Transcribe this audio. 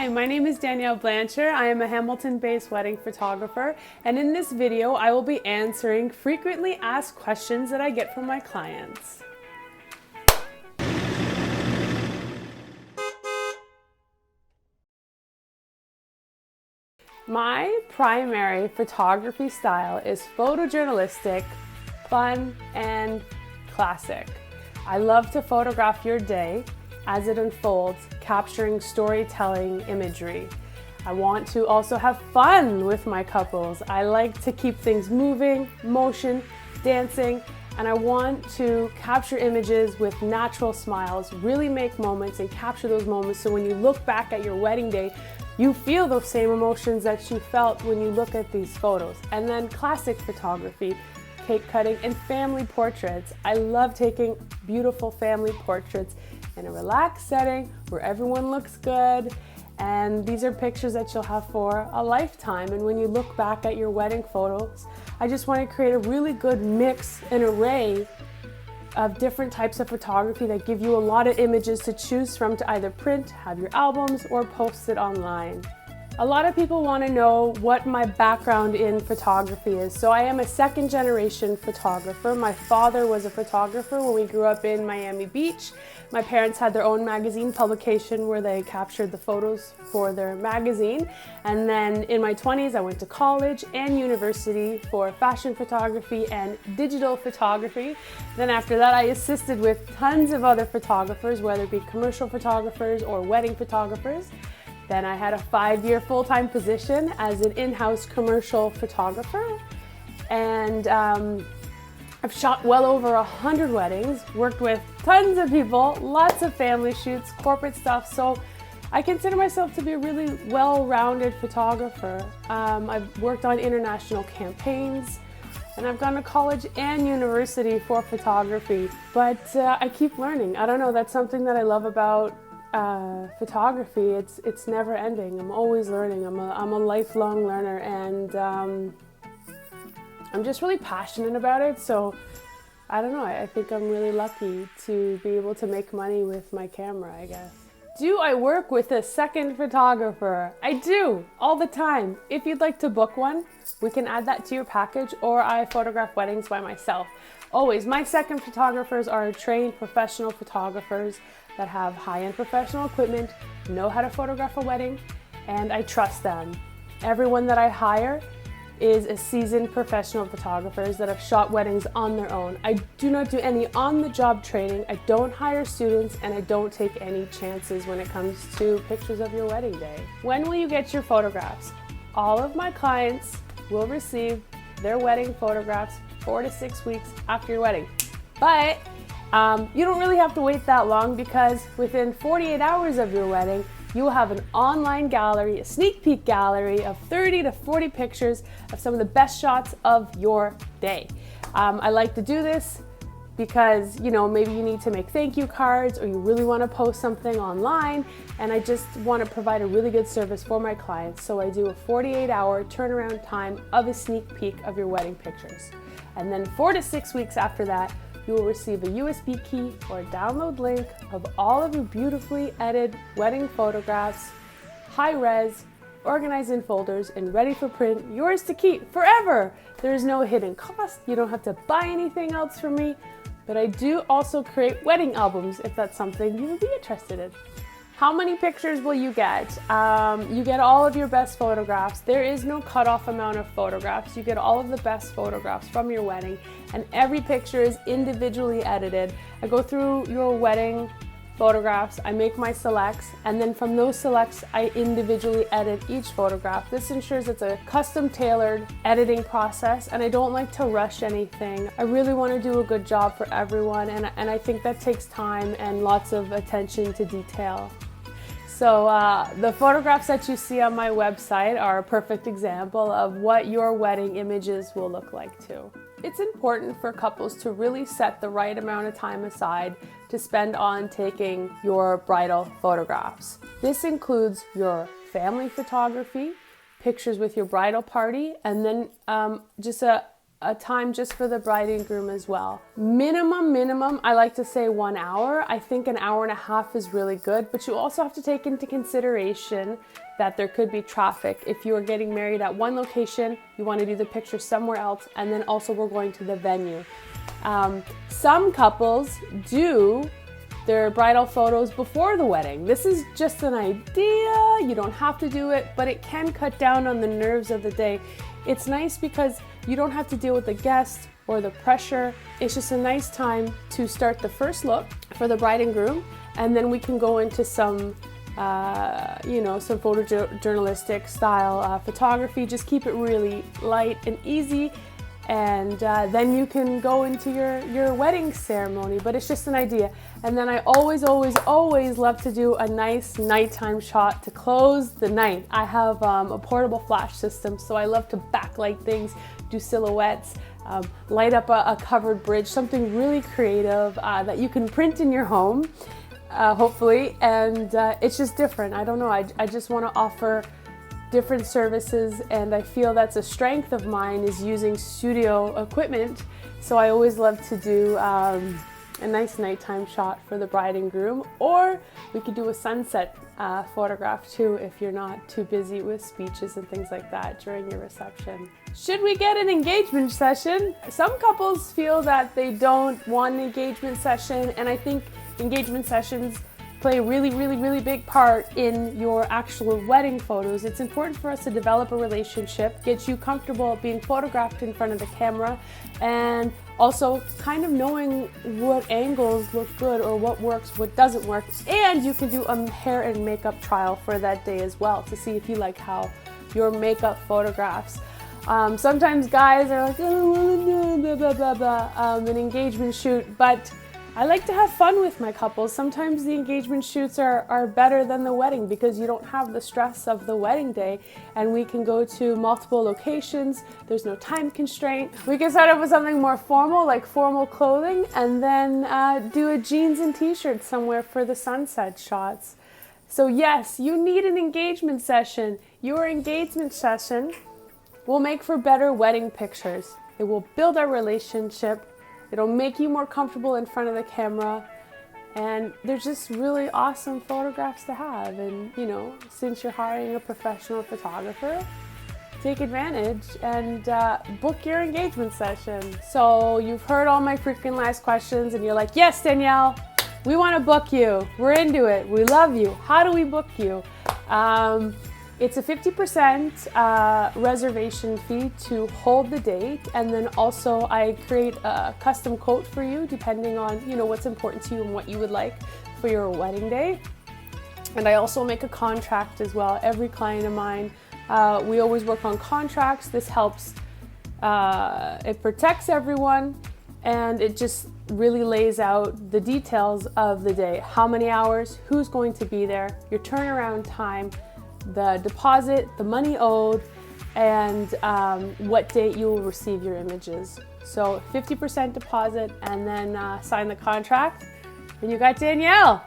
Hi, my name is Danielle Blanchard. I am a Hamilton-based wedding photographer, and in this video I will be answering frequently asked questions that I get from my clients. My primary photography style is photojournalistic, fun, and classic. I love to photograph your day as it unfolds, capturing storytelling imagery. I want to also have fun with my couples. I like to keep things moving, motion, dancing, and I want to capture images with natural smiles, really make moments and capture those moments so when you look back at your wedding day, you feel those same emotions that you felt when you look at these photos. And then classic photography, cake cutting, and family portraits. I love taking beautiful family portraits in a relaxed setting where everyone looks good. And these are pictures that you'll have for a lifetime. And when you look back at your wedding photos, I just want to create a really good mix and array of different types of photography that give you a lot of images to choose from to either print, have your albums, or post it online. A lot of people want to know what my background in photography is. So I am a second generation photographer. My father was a photographer when we grew up in Miami Beach. My parents had their own magazine publication where they captured the photos for their magazine. And then in my 20s, I went to college and university for fashion photography and digital photography. Then after that, I assisted with tons of other photographers, whether it be commercial photographers or wedding photographers. Then I had a 5-year full-time position as an in-house commercial photographer. And I've shot well over 100 weddings, worked with tons of people, lots of family shoots, corporate stuff. So I consider myself to be a really well-rounded photographer. I've worked on international campaigns, and I've gone to college and university for photography. But I keep learning. I don't know, that's something that I love about photography. It's never ending. I'm always learning. I'm a lifelong learner, and I'm just really passionate about it. So I don't know, I think I'm really lucky to be able to make money with my camera, I guess. Do I work with a second photographer? I do, all the time. If you'd like to book one, we can add that to your package, or I photograph weddings by myself. Always, my second photographers are trained professional photographers that have high-end professional equipment, know how to photograph a wedding, and I trust them. Everyone that I hire is a seasoned professional photographers that have shot weddings on their own. I do not do any on-the-job training. I don't hire students, and I don't take any chances when it comes to pictures of your wedding day. When will you get your photographs? All of my clients will receive their wedding photographs 4 to 6 weeks after your wedding. But you don't really have to wait that long, because within 48 hours of your wedding, you will have an online gallery, a sneak peek gallery of 30 to 40 pictures of some of the best shots of your day. I like to do this because, you know, maybe you need to make thank you cards, or you really want to post something online, and I just want to provide a really good service for my clients. So I do a 48-hour turnaround time of a sneak peek of your wedding pictures. And then 4 to 6 weeks after that, you will receive a USB key or a download link of all of your beautifully edited wedding photographs, high res, organized in folders, and ready for print, yours to keep forever. There is no hidden cost. You don't have to buy anything else from me, but I do also create wedding albums if that's something you would be interested in. How many pictures will you get? You get all of your best photographs. There is no cutoff amount of photographs. You get all of the best photographs from your wedding, and every picture is individually edited. I go through your wedding photographs, I make my selects, and then from those selects, I individually edit each photograph. This ensures it's a custom tailored editing process, and I don't like to rush anything. I really want to do a good job for everyone, and I think that takes time and lots of attention to detail. So the photographs that you see on my website are a perfect example of what your wedding images will look like too. It's important for couples to really set the right amount of time aside to spend on taking your bridal photographs. This includes your family photography, pictures with your bridal party, and then just a a time just for the bride and groom as well. Minimum, I like to say 1 hour. I think an hour and a half is really good, but you also have to take into consideration that there could be traffic. If you are getting married at one location, you want to do the picture somewhere else, and then also we're going to the venue. Some couples do their bridal photos before the wedding. This is just an idea. You don't have to do it, but it can cut down on the nerves of the day. It's nice because you don't have to deal with the guests or the pressure. It's just a nice time to start the first look for the bride and groom, and then we can go into some some photojournalistic style photography. Just keep it really light and easy, and then you can go into your wedding ceremony. But it's just an idea. And then I always love to do a nice nighttime shot to close the night. I have a portable flash system, so I love to backlight things, do silhouettes, light up a covered bridge, something really creative that you can print in your home, hopefully. And it's just different. I don't know, I just want to offer different services, and I feel that's a strength of mine, is using studio equipment. So I always love to do a nice nighttime shot for the bride and groom, or we could do a sunset photograph too if you're not too busy with speeches and things like that during your reception. Should we get an engagement session? Some couples feel that they don't want an engagement session, and I think engagement sessions play a really big part in your actual wedding photos. It's important for us to develop a relationship, get you comfortable being photographed in front of the camera, and also kind of knowing what angles look good or what works, what doesn't work. And you can do a hair and makeup trial for that day as well to see if you like how your makeup photographs. Sometimes guys are like, oh, blah, blah, blah, blah, an engagement shoot, but I like to have fun with my couples. Sometimes the engagement shoots are better than the wedding because you don't have the stress of the wedding day, and we can go to multiple locations. There's no time constraint. We can start off with something more formal, like formal clothing, and then do a jeans and t-shirt somewhere for the sunset shots. So yes, you need an engagement session. Your engagement session will make for better wedding pictures. It will build our relationship. It'll make you more comfortable in front of the camera, and they're just really awesome photographs to have. And since you're hiring a professional photographer, take advantage and book your engagement session. So you've heard all my frequently asked questions, and you're like, yes, Danielle, we want to book you. We're into it. We love you. How do we book you? It's a 50% reservation fee to hold the date, and then also I create a custom quote for you depending on what's important to you and what you would like for your wedding day. And I also make a contract as well. Every client of mine, we always work on contracts. This helps, it protects everyone, and it just really lays out the details of the day. How many hours, who's going to be there, your turnaround time, the deposit, the money owed, and what date you will receive your images. So 50% deposit, and then sign the contract, and you got Danielle.